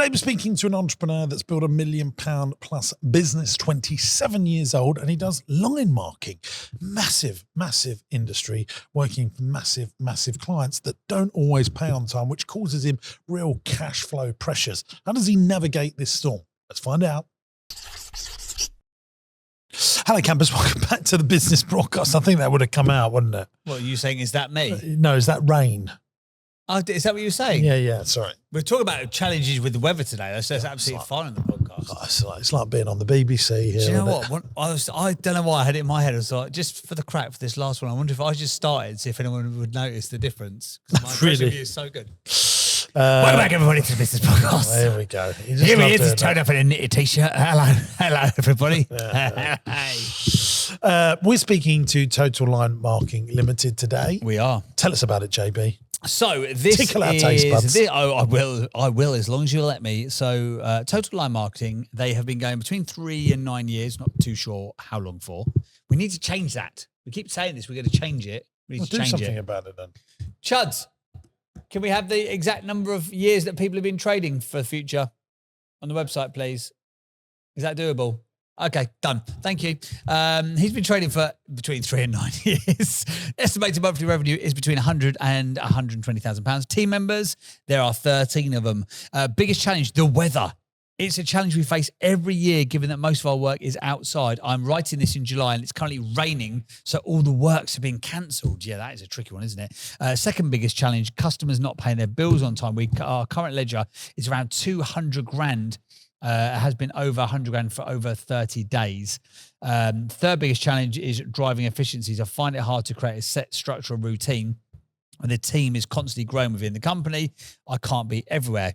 Today we're speaking to an entrepreneur that's built £1 million plus business, 27 years old, and he does line marking. Massive, massive industry, working for massive, massive clients that don't always pay on time, which causes him real cash flow pressures. How does he navigate this storm? Let's find out. Hello, campers. Welcome back to the business broadcast. I think that would have come out, wouldn't it? What are you saying? Is that me? No, is that rain? Oh, is that what you were saying? Yeah, sorry. We're talking about challenges with the weather today. That's absolutely fine on the podcast. It's like being on the BBC here. Do you know what? I don't know why I had it in my head. I was like, just for the crack for this last one, I wonder if I just started, see if anyone would notice the difference. Because my impression of you is so good. Welcome back, everybody, to the business podcast. There we go. Here he is, turned up in a knitted t-shirt. Hello, everybody. We're speaking to Total Line Marking Limited today. We are. Tell us about it, JB. So this Tickle our taste buds. I will, as long as you'll let me. So Total Line Marketing, they have been going between 3 and 9 years, not too sure how long for. We need to change that. We keep saying this, we're going to change it. We need to change do something about it then. Chuds, can we have the exact number of years that people have been trading for the future on the website, please? Is that doable? Okay, done. Thank you. He's been trading for between 3 and 9 years. Estimated monthly revenue is between £100,000 and £120,000. Team members, there are 13 of them. Biggest challenge, the weather. It's a challenge we face every year, given that most of our work is outside. I'm writing this in July and it's currently raining, so all the works have been cancelled. Yeah, that is a tricky one, isn't it? Second biggest challenge, customers not paying their bills on time. Our current ledger is around 200 grand. It has been over 100 grand for over 30 days. Third biggest challenge is driving efficiencies. I find it hard to create a set structure or routine when the team is constantly growing within the company. I can't be everywhere.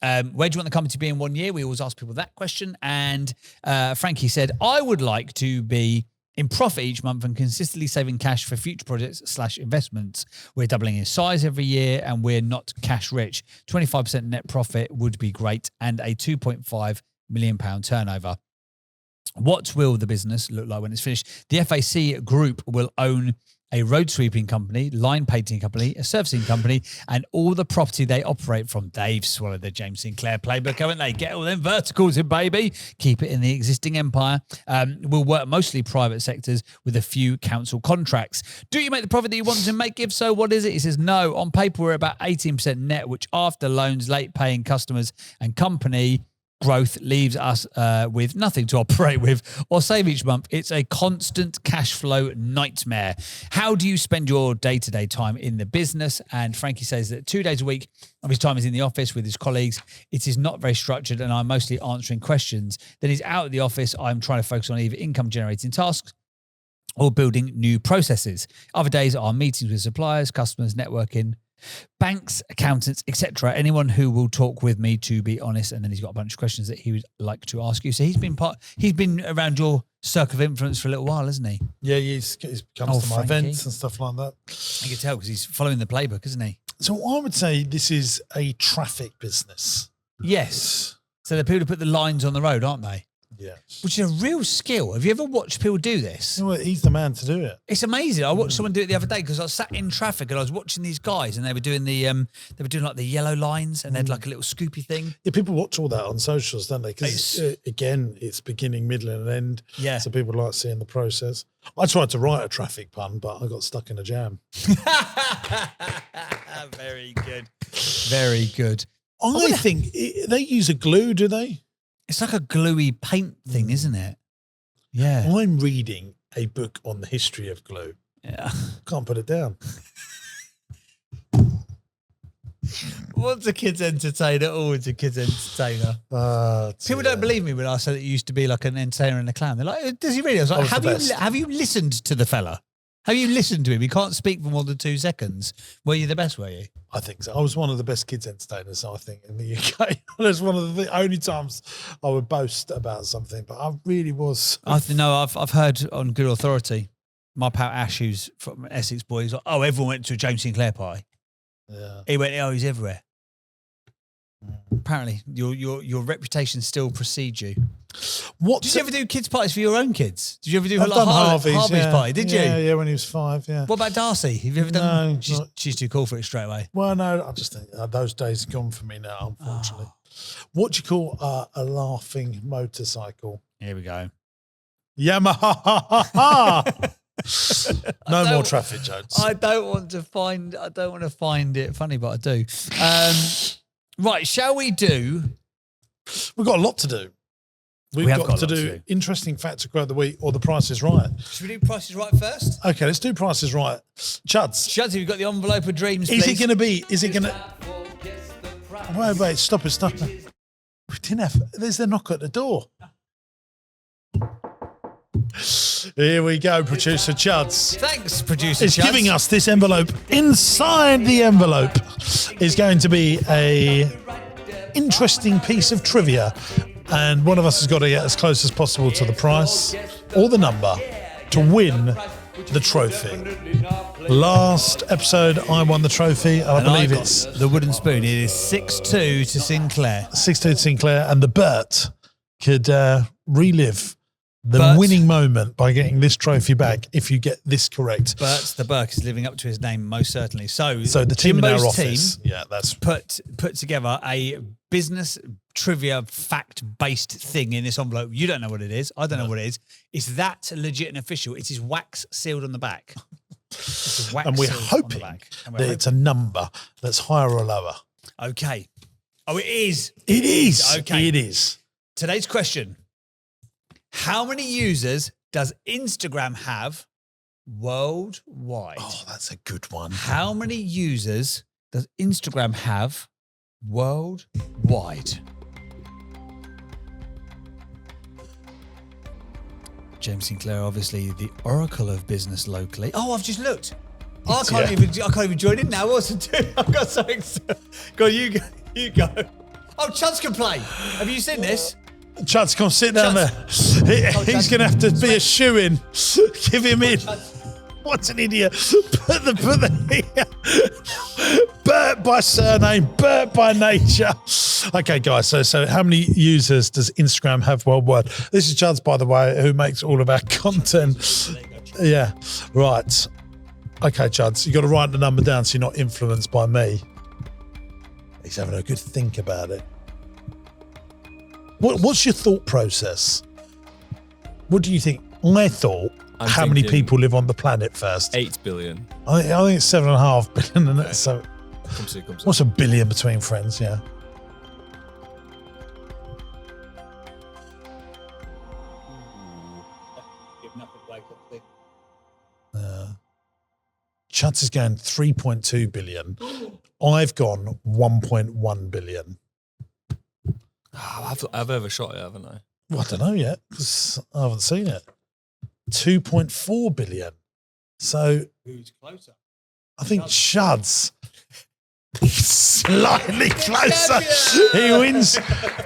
Where do you want the company to be in 1 year? We always ask people that question. And Frankie said, I would like to be in profit each month and consistently saving cash for future projects / investments. We're doubling in size every year and we're not cash rich. 25% net profit would be great and a £2.5 million turnover. What will the business look like when it's finished? The FAC group will own a road sweeping company, line painting company, a servicing company, and all the property they operate from. They've swallowed the James Sinclair playbook, haven't they? Get all them verticals in, baby. Keep it in the existing empire. We'll work mostly private sectors with a few council contracts. Do you make the profit that you want to make? If so, what is it? He says, no. On paper, we're about 18% net, which after loans, late paying customers and company growth leaves us with nothing to operate with or save each month. It's a constant cash flow nightmare. How do you spend your day-to-day time in the business? And Frankie says that 2 days a week of his time is in the office with his colleagues. It is not very structured and I'm mostly answering questions. Then he's out of the office. I'm trying to focus on either income-generating tasks or building new processes. Other days are meetings with suppliers, customers, networking, banks, accountants, etc. Anyone who will talk with me, to be honest. And then he's got a bunch of questions that he would like to ask you. So he's been around your circle of influence for a little while, hasn't he? Yeah, he comes to my Frankie. events and stuff like that. You can tell because he's following the playbook, isn't he? So I would say this is a traffic business. Yes. So the people who put the lines on the road, aren't they? Yes. Which is a real skill. Have you ever watched people do this? You know what, he's the man to do it. It's amazing. I watched someone do it the other day because I was sat in traffic and I was watching these guys and they were doing like the yellow lines and they had like a little scoopy thing. Yeah, people watch all that on socials, don't they? Because again, it's beginning, middle, and end. Yeah. So people like seeing the process. I tried to write a traffic pun, but I got stuck in a jam. Very good. Very good. I think they use a glue, do they? It's like a gluey paint thing, isn't it? Yeah. I'm reading a book on the history of glue. Yeah. Can't put it down. What's a kid's entertainer? Always a kid's entertainer. People don't believe me when I say that you used to be like an entertainer and a clown. They're like, does he really? I was like, have you listened to the fella? Have you listened to him? He can't speak for more than 2 seconds. Were you the best, were you? I think so. I was one of the best kids entertainers, I think, in the UK. That's one of the only times I would boast about something, but I really was. I've heard on good authority, my pal Ash, who's from Essex boy, he's like, oh, everyone went to a James Sinclair party. Yeah. He went, oh, he's everywhere. Apparently, your reputation still precedes you. Did you ever do kids' parties for your own kids? Did you ever do I've done Harvey's yeah. party? Did you? Yeah, when he was 5, yeah. What about Darcy? Have you ever done? No. She's too cool for it straight away. Well, no, I just think those days are gone for me now, unfortunately. What do you call a laughing motorcycle? Here we go. Yamaha. No more traffic jokes. I don't want to find it funny, but I do. Right, shall we do? We've got a lot to do. We've got to do interesting facts of the week or the Price is Right. Should we do Price is Right first? Okay, let's do Price is Right. Chuds, have you got the envelope of dreams, please? Is it going to... Wait, stop it. We didn't have... There's the knock at the door. Here we go, Producer Chuds. Thanks, Producer It's Chuds. giving us this envelope. Inside the envelope is going to be a interesting piece of trivia, and one of us has got to get as close as possible to the price or the number to win the trophy. Last episode, I won the trophy. I believe it's the wooden spoon. It is 6-2 to Sinclair. 6-2 to Sinclair, and the Bert could relive the winning moment by getting this trophy back if you get this correct. The Burke is living up to his name, most certainly. So the team in our Jimbo's office, that's put together a business trivia fact-based thing in this envelope. You don't know what it is. I don't know what it is. It's that legit and official. It is wax sealed on the back. And we're hoping that it's a number that's higher or lower. Okay. Oh, it is. It is. Okay. It is. Today's question. How many users does Instagram have worldwide? Oh, that's a good one. How many users does Instagram have worldwide? James Sinclair, obviously the oracle of business locally. Oh, I've just looked. I can't even join in now. What's it doing? I've got something. Go on, you go. Oh, Chuds can play. Have you seen this? Chuds, come sit down there. He's going to have to be a shoo-in. Give him in. What an idiot. Put the Bert by surname, Bert by nature. Okay, guys, so how many users does Instagram have worldwide? This is Chuds, by the way, who makes all of our content. Yeah, right. Okay, Chuds, you got to write the number down so you're not influenced by me. He's having a good think about it. What's your thought process? What do you think? I thought, how many people live on the planet first? 8 billion. I think it's 7.5 billion, isn't it? So, Come see. what's a billion between friends? Yeah. Chuds is going 3.2 billion. I've gone 1.1 billion. Oh, I've overshot it, haven't I? Well, I don't know yet because I haven't seen it. 2.4 billion. So who's closer? I think Chuds slightly closer. He wins.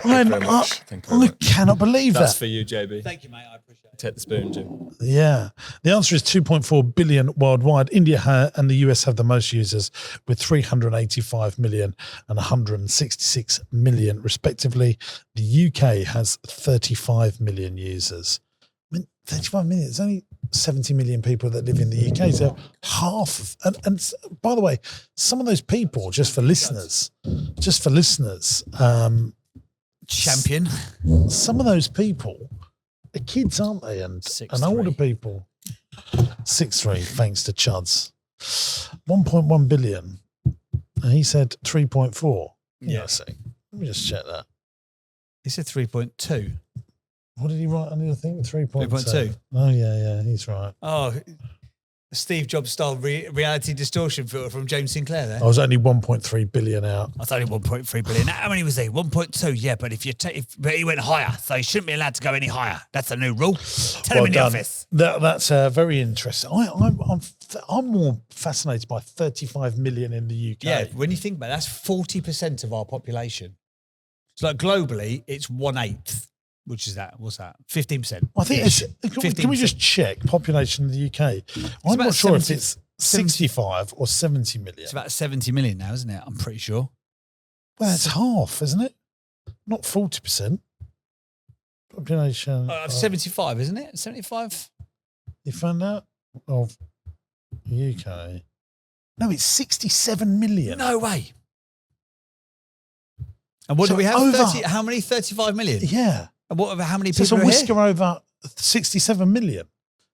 I cannot believe That's that. for you, JB. Thank you, mate. I appreciate it. Take the spoon, Jim. Yeah. The answer is 2.4 billion worldwide. India and the US have the most users with 385 million and 166 million, respectively. The UK has 35 million users. I mean, 35 million, there's only 70 million people that live in the UK. So half of, and by the way, some of those people, just for listeners, Champion. some of those people are kids, aren't they? And older people. 6'3", thanks to Chuds. 1.1 billion. And he said 3.4. Yeah. Let me just check that. He said 3.2. What did he write on your thing? 3.2. 3.2. Oh, yeah, he's right. Oh, Steve Jobs style reality distortion filter from James Sinclair there. I was only 1.3 billion out. I thought 1.3 billion. How many was he? 1.2, yeah, but but he went higher, so he shouldn't be allowed to go any higher. That's the new rule. Tell him in the office. That's very interesting. I'm more fascinated by 35 million in the UK. Yeah, when you think about it, that's 40% of our population. So like globally, it's 1/8. Which is that? What's that? 15%. I think can we just check population in the UK? I'm not sure if it's 65 or 70 million. It's about 70 million now, isn't it? I'm pretty sure. Well, that's half, isn't it? Not 40%. Population. 75, isn't it? 75? You found out? Of UK. No, it's 67 million. No way. And what So do we have? over- How many? 35 million? Yeah. And how many So it's people a are here? whisker over 67 million.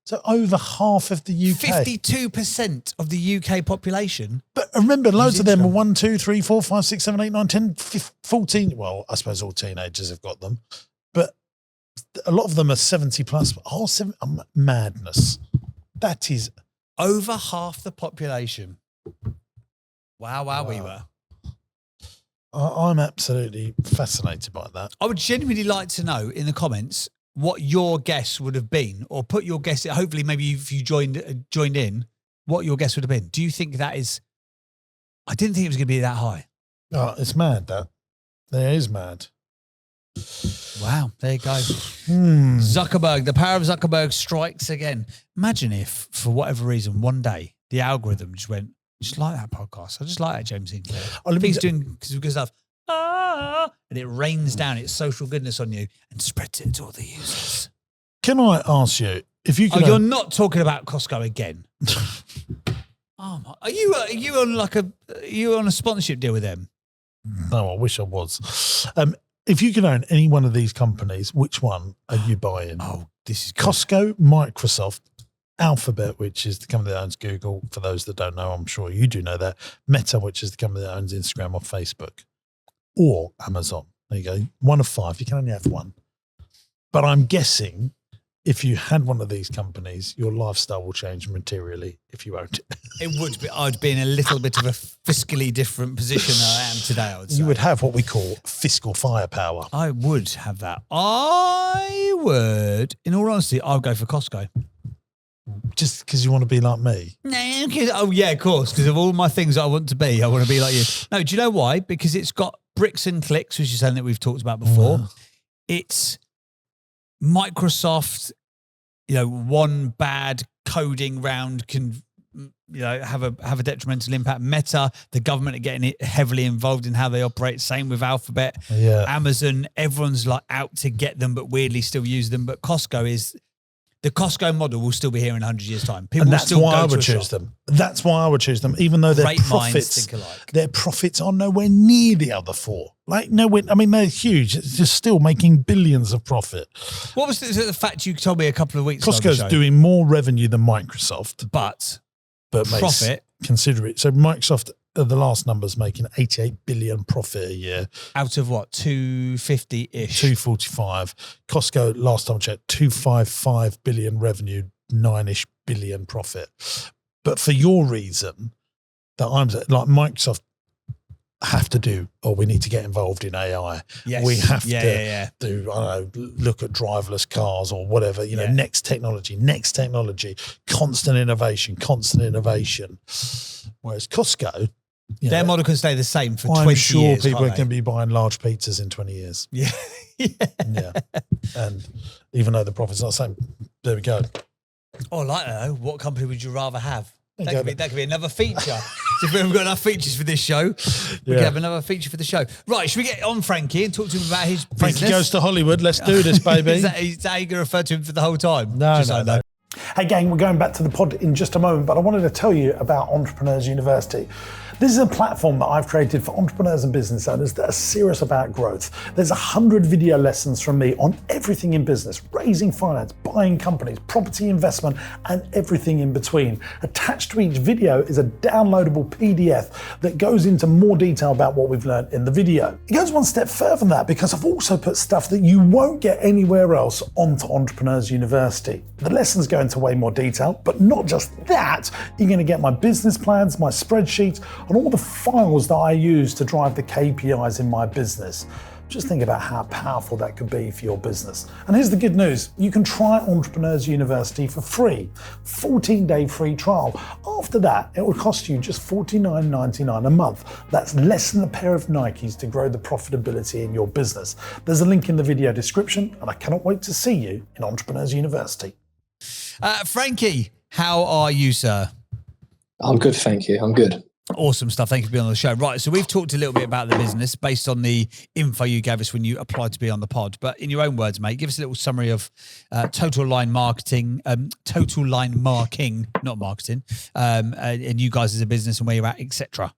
So over half of the UK. 52% of the UK population. But remember, loads of them are Instagram. 1, 2, 3, 4, 5, 6, 7, 8, 9, 10, 14. Well, I suppose all teenagers have got them. But a lot of them are 70 plus. Madness. That is. Over half the population. Wow. We were. I'm absolutely fascinated by that. I would genuinely like to know in the comments what your guess would have been, or put your guess. Hopefully, maybe if you joined in, what your guess would have been. Do you think that is? I didn't think it was going to be that high. Oh, it's mad, that. It is mad. Wow, there you go. Hmm. Zuckerberg, the power of Zuckerberg strikes again. Imagine if, for whatever reason, one day the algorithm just went, just like that podcast. I just like that James Sinclair. Oh, let me He's doing good stuff. And it rains down its social goodness on you and spreads it to all the users. Can I ask you, if you Oh, could... you're not talking about Costco again. Oh my, are you on a sponsorship deal with them? No, I wish I was. If you could own any one of these companies, which one are you buying? Oh, this is good. Costco, Microsoft, Alphabet, which is the company that owns Google. For those that don't know, I'm sure you do know that. Meta, which is the company that owns Instagram or Facebook, or Amazon. There you go. One of 5. You can only have one. But I'm guessing if you had one of these companies, your lifestyle will change materially if you owned it. It would be. I'd be in a little bit of a fiscally different position than I am today, I would say. You would have what we call fiscal firepower. I would have that. I would, in all honesty, I would go for Costco. Just because you want to be like me. No, oh yeah, of course. Because of all my things I want to be, I want to be like you. No, do you know why? Because it's got bricks and clicks, which is something that we've talked about before. Wow. It's Microsoft, one bad coding round can, have a detrimental impact. Meta, the government are getting it heavily involved in how they operate. Same with Alphabet. Yeah. Amazon, everyone's like out to get them, but weirdly still use them. But Costco is... The Costco model will still be here in 100 years' time. People And will that's still why go I to would a choose shop. them. That's why I would choose them, even though Great minds think alike. their profits are nowhere near the other 4. Like nowhere. I mean, they're huge. It's just still making billions of profit. What was the fact you told me a couple of weeks ago? Costco's doing more revenue than Microsoft, but makes profit. Consider it. So Microsoft, the last numbers, making 88 billion profit a year. Out of what, 250-ish? 245. Costco, last time I checked, 255 billion revenue, 9-ish billion profit. But for your reason, that I'm like Microsoft have to do, we need to get involved in AI. Yes. We have to do, I don't know, look at driverless cars or whatever, next technology, constant innovation. Whereas Costco, their model can stay the same for 20 I'm years. sure people are can't going to be buying large pizzas in 20 years. Yeah. Yeah. And even though the profit's not the same, there we go. Oh, I like that though. What company would you rather have? There That you could, go. be, that could be another feature. So if we haven't got enough features for this show, we could have another feature for the show. Right, should we get on Frankie and talk to him about his Frankie business? goes to Hollywood. Let's do this, baby. Is that how you're going to refer to him for the whole time? No, Just no, so I no. know. Hey gang, we're going back to the pod in just a moment, but I wanted to tell you about Entrepreneurs University. This is a platform that I've created for entrepreneurs and business owners that are serious about growth. There's 100 video lessons from me on everything in business, raising finance, buying companies, property investment, and everything in between. Attached to each video is a downloadable PDF that goes into more detail about what we've learned in the video. It goes one step further than that because I've also put stuff that you won't get anywhere else onto Entrepreneurs University. The lessons go into way more detail, but not just that. You're going to get my business plans, my spreadsheets, and all the files that I use to drive the KPIs in my business. Just think about how powerful that could be for your business. And here's the good news. You can try Entrepreneurs University for free. 14-day free trial. After that, it will cost you just $49.99 a month. That's less than a pair of Nikes to grow the profitability in your business. There's a link in the video description, and I cannot wait to see you in Entrepreneurs University. Frankie, how are you, sir? I'm good, thank you. I'm good. Awesome stuff. Thank you for being on the show. Right, so we've talked a little bit about the business based on the info you gave us when you applied to be on the pod. But in your own words, mate, give us a little summary of total line marketing, not marketing, and you guys as a business and where you're at, etc.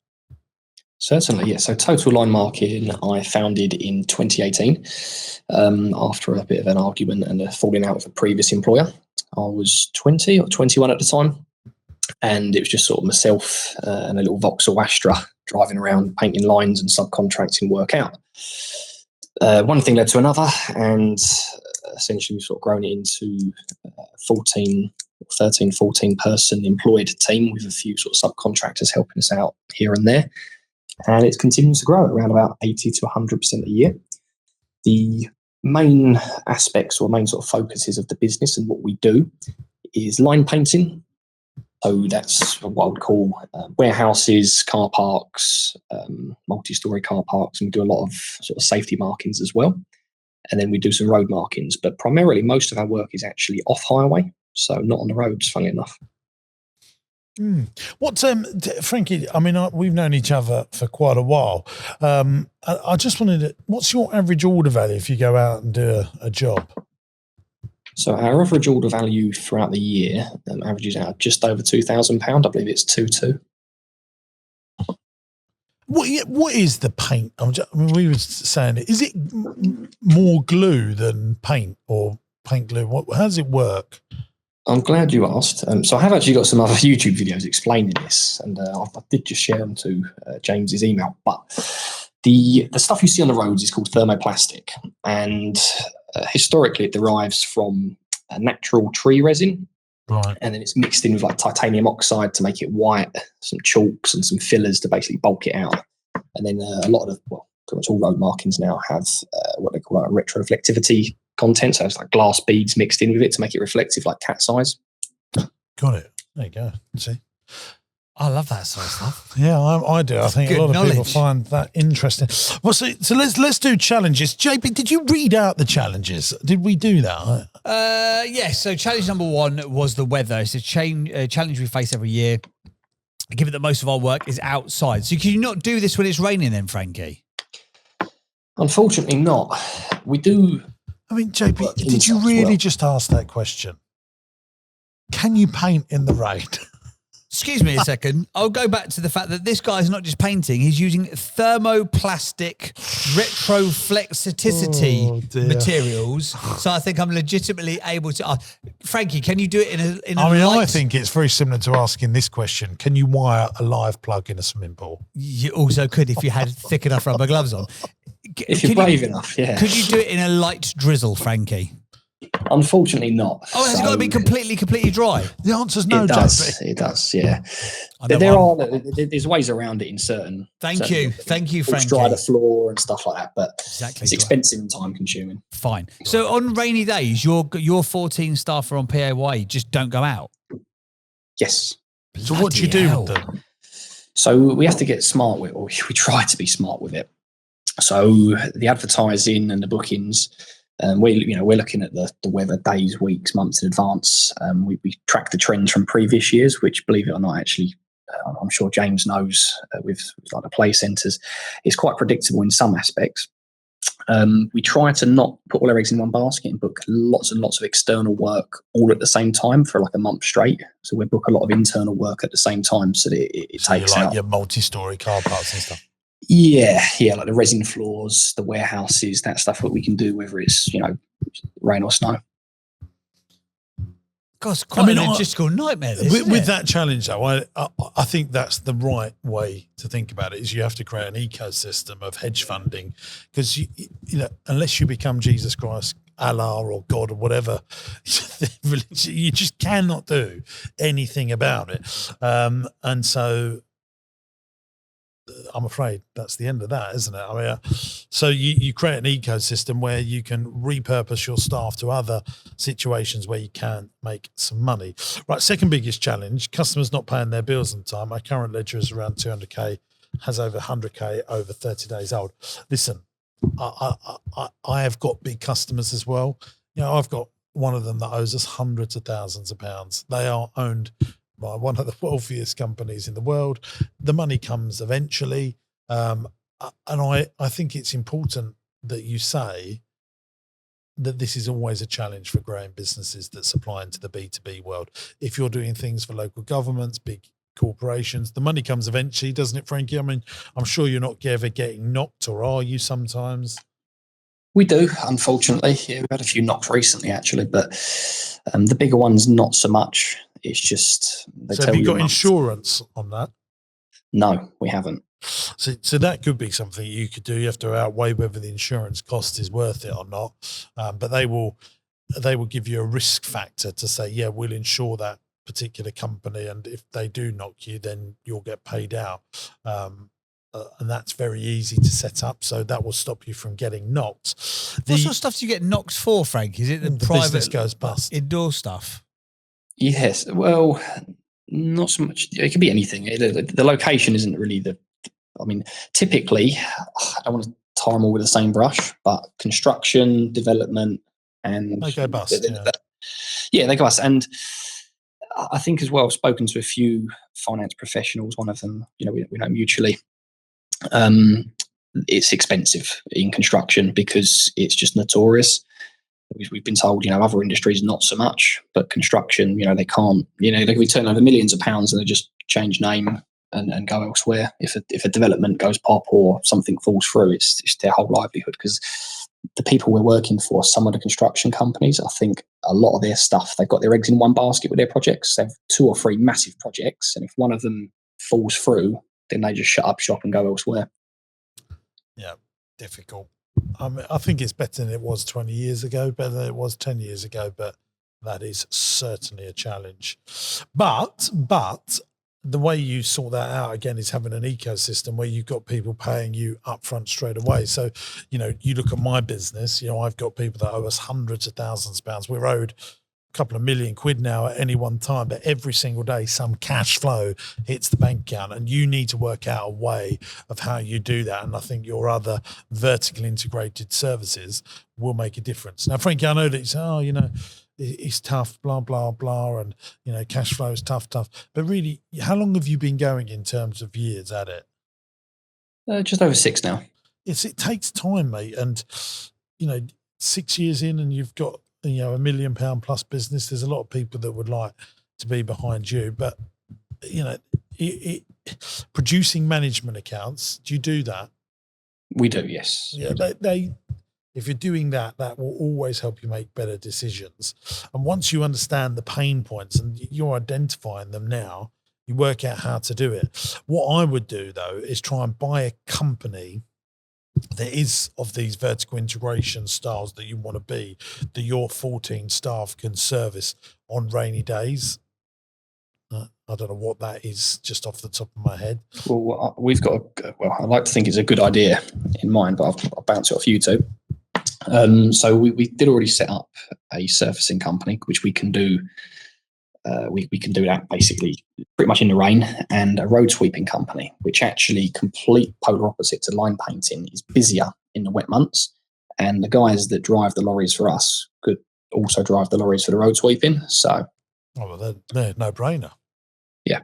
Certainly, yeah. So Total Line Marketing, I founded in 2018 after a bit of an argument and a falling out with a previous employer. I was 20 or 21 at the time, and it was just sort of myself and a little Vauxhall Astra driving around painting lines and subcontracting work out. One thing led to another, and essentially we've sort of grown it into 14 person employed team with a few sort of subcontractors helping us out here and there. And it continues to grow at around about 80 to 100% a year. The main aspects or main sort of focuses of the business and what we do is line painting. So that's what I would call warehouses, car parks, multi-story car parks, and we do a lot of sort of safety markings as well. And then we do some road markings, but primarily most of our work is actually off highway, so not on the roads, funnily enough. What's Frankie? I mean, we've known each other for quite a while. I just wanted to, what's your average order value if you go out and do a job? So our average order value throughout the year averages out just over £2,000. I believe it's 2.2. What is the paint? I mean, we were saying, is it more glue than paint or paint glue? How does it work? I'm glad you asked. So I have actually got some other YouTube videos explaining this, and I did just share them to James's email. But the stuff you see on the roads is called thermoplastic, and historically it derives from a natural tree resin, right? And then it's mixed in with like titanium oxide to make it white, some chalks and some fillers to basically bulk it out. And then a lot of pretty much all road markings now have what they call like retroreflectivity content, so it's like glass beads mixed in with it to make it reflective, like cat's eyes. Got it. There you go. See, I love that sort of stuff. Yeah, I do. I think a lot of people find that interesting. Well, so let's do challenges. JP, did you read out the challenges? Did we do that? Yes. So challenge number 1 was the weather. It's a challenge we face every year, given that most of our work is outside. So can you not do this when it's raining then, Frankie? Unfortunately not. We do. I mean, JP, did you really just ask that question? Can you paint in the rain? Excuse me a second. I'll go back to the fact that this guy's not just painting, he's using thermoplastic retroflexicity materials. So I think I'm legitimately able to ask. Frankie, can you do it in a I think it's very similar to asking this question. Can you wire a live plug in a swimming pool? You also could if you had thick enough rubber gloves on. If you're brave enough, yeah. Could you do it in a light drizzle, Frankie? Unfortunately not. Oh, has it got to be completely dry? The answer's no, JP. It does, yeah. There's ways around it in certain... Thank you, Frankie. Dry the floor and stuff like that, but it's expensive and time consuming. Fine. So on rainy days, your 14 staff are on PAYE, just don't go out? Yes. So what do you do with them? So we have to get smart with it, or we try to be smart with it. So the advertising and the bookings, we're looking at the weather days, weeks, months in advance. We track the trends from previous years, which, believe it or not, actually, I'm sure James knows with like the play centres, is quite predictable in some aspects. We try to not put all our eggs in one basket and book lots and lots of external work all at the same time for like a month straight. So we book a lot of internal work at the same time, so that it takes out your multi-story car parks and stuff. Yeah, like the resin floors, the warehouses, that stuff that we can do, whether it's rain or snow. God, it's quite an logistical nightmare. With that challenge, though, I think that's the right way to think about it. Is you have to create an ecosystem of hedge funding, because unless you become Jesus Christ, Allah, or God, or whatever, you just cannot do anything about it. And so, I'm afraid that's the end of that, isn't it? I mean, so you create an ecosystem where you can repurpose your staff to other situations where you can make some money. Right, second biggest challenge, customers not paying their bills on time. My current ledger is around 200K, has over 100K, over 30 days old. Listen, I have got big customers as well. I've got one of them that owes us hundreds of thousands of pounds. They are owned by one of the wealthiest companies in the world. The money comes eventually. And I think it's important that you say that this is always a challenge for growing businesses that supply into the B2B world. If you're doing things for local governments, big corporations. The money comes eventually, doesn't it, Frankie? I mean, I'm sure you're not ever getting knocked, or are you sometimes? We do, unfortunately. Yeah, we've had a few knocks recently, actually, but the bigger ones, not so much. It's just they So tell have you you got insurance on that? No, we haven't. So that could be something you could do. You have to outweigh whether the insurance cost is worth it or not. But they will give you a risk factor to say, yeah, we'll insure that particular company, and if they do knock you, then you'll get paid out. And that's very easy to set up, so that will stop you from getting knocked. What sort of stuff do you get knocked for, Frank? Is it the private business goes bust? Indoor stuff? Yes, well, not so much. It could be anything. The location isn't really I mean, typically, I don't want to tar them all with the same brush, but construction, development, and They go bust. Yeah, they go bust. And I think as well, I've spoken to a few finance professionals. One of them, we know mutually. It's expensive in construction because it's just notorious. We've been told, other industries not so much, but construction, they can't, they can be turning over millions of pounds and they just change name and go elsewhere. If a development goes pop or something falls through, it's their whole livelihood. Because the people we're working for, some of the construction companies, I think a lot of their stuff, they've got their eggs in one basket with their projects. They have 2 or 3 massive projects, and if one of them falls through, then they just shut up shop and go elsewhere. Yeah, difficult. I think it's better than it was 20 years ago, better than it was 10 years ago, but that is certainly a challenge. But the way you sort that out, again, is having an ecosystem where you've got people paying you upfront straight away. So, you look at my business, I've got people that owe us hundreds of thousands of pounds. We're owed a couple of million quid now at any one time, but every single day some cash flow hits the bank account, and you need to work out a way of how you do that. And I think your other vertical integrated services will make a difference. Now, Frankie, I know that it's tough, blah, blah, blah, and, cash flow is tough. But really, how long have you been going in terms of years at it? Just over 6 now. It takes time, mate. And, 6 years in and you've got, a £1 million plus business. There's a lot of people that would like to be behind you, but, producing management accounts, do you do that? We do, yes. Yeah, if you're doing that, that will always help you make better decisions. And once you understand the pain points and you're identifying them now, you work out how to do it. What I would do, though, is try and buy a company that is of these vertical integration styles that you want to be, that your 14 staff can service on rainy days. I don't know what that is just off the top of my head. Well, we've got, I like to think it's a good idea in mind, but I'll bounce it off you two. So we did already set up a surfacing company, which we can do. We can do that basically pretty much in the rain, and a road sweeping company, which actually complete polar opposite to line painting, is busier in the wet months. And the guys that drive the lorries for us could also drive the lorries for the road sweeping. So, they're no brainer. Yeah.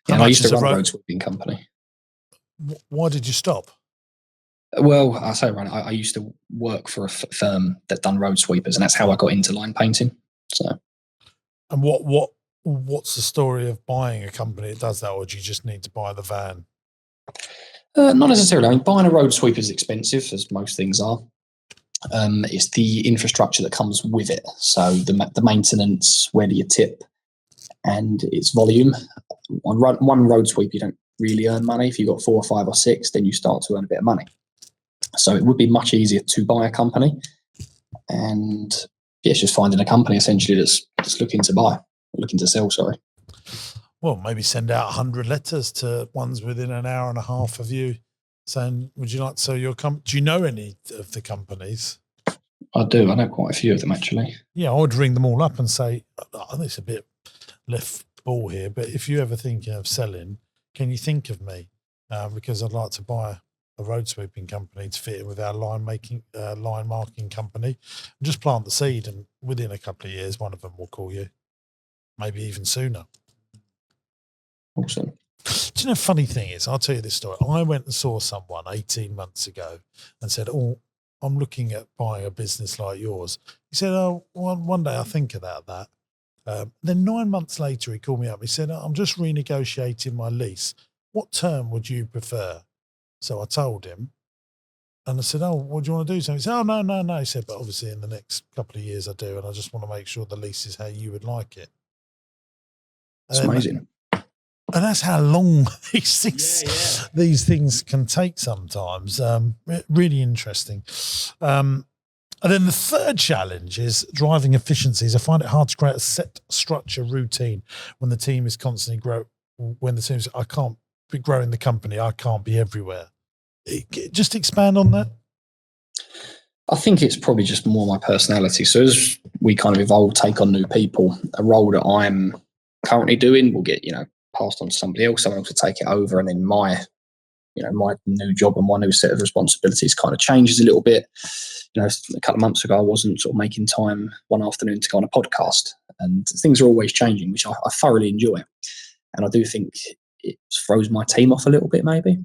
How and much I used to is a run a road sweeping company. Why did you stop? Well, I say run. I used to work for a firm that done road sweepers, and that's how I got into line painting. So. And what's the story of buying a company that does that, or do you just need to buy the van? Not necessarily. I mean, buying a road sweeper is expensive, as most things are. It's the infrastructure that comes with it. So the maintenance, where do you tip, and its volume. On one road sweep, you don't really earn money. If you've got 4 or 5 or 6, then you start to earn a bit of money. So it would be much easier to buy a company, and it's just finding a company essentially that's looking to sell. Sorry. Well, maybe send out 100 letters to ones within an hour and a half of you saying, would you like to sell your company? Do you know any of the companies? I do. I know quite a few of them, actually. Yeah, I would ring them all up and say, I think it's a bit left ball here, but if you ever think of selling, can you think of me? Because I'd like to buy a road sweeping company to fit in with our line marking company, and just plant the seed, and within a couple of years, one of them will call you, maybe even sooner. Awesome. Do you know, funny thing is, I'll tell you this story. I went and saw someone 18 months ago and said, I'm looking at buying a business like yours. He said, one day I'll think about that. Then 9 months later, he called me up. He said, I'm just renegotiating my lease. What term would you prefer? So I told him. And I said, oh, what do you want to do? So he said, oh, no. He said, but obviously in the next couple of years I do. And I just want to make sure the lease is how you would like it. It's amazing. And that's how long these things can take sometimes. Really interesting. And then the third challenge is driving efficiencies. I find it hard to create a set structure routine when the team is constantly I can't be growing the company. I can't be everywhere. Just expand on that. I think it's probably just more my personality. So as we kind of evolve, take on new people, a role that I'm currently doing will get, passed on to somebody else. Someone else will take it over. And then my new job and my new set of responsibilities kind of changes a little bit. A couple of months ago, I wasn't sort of making time one afternoon to go on a podcast, and things are always changing, which I thoroughly enjoy. And I do think it throws my team off a little bit, maybe.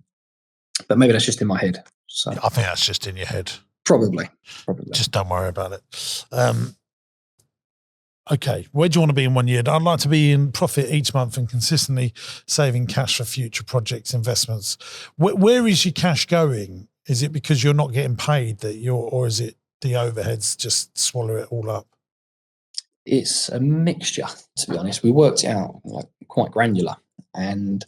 But maybe that's just in my head. So I think that's just in your head. Probably. Just don't worry about it. Okay, where do you want to be in 1 year? I'd like to be in profit each month and consistently saving cash for future projects, investments. Where is your cash going? Is it because you're not getting paid or is it the overheads just swallow it all up? It's a mixture, to be honest. We worked it out quite granular, and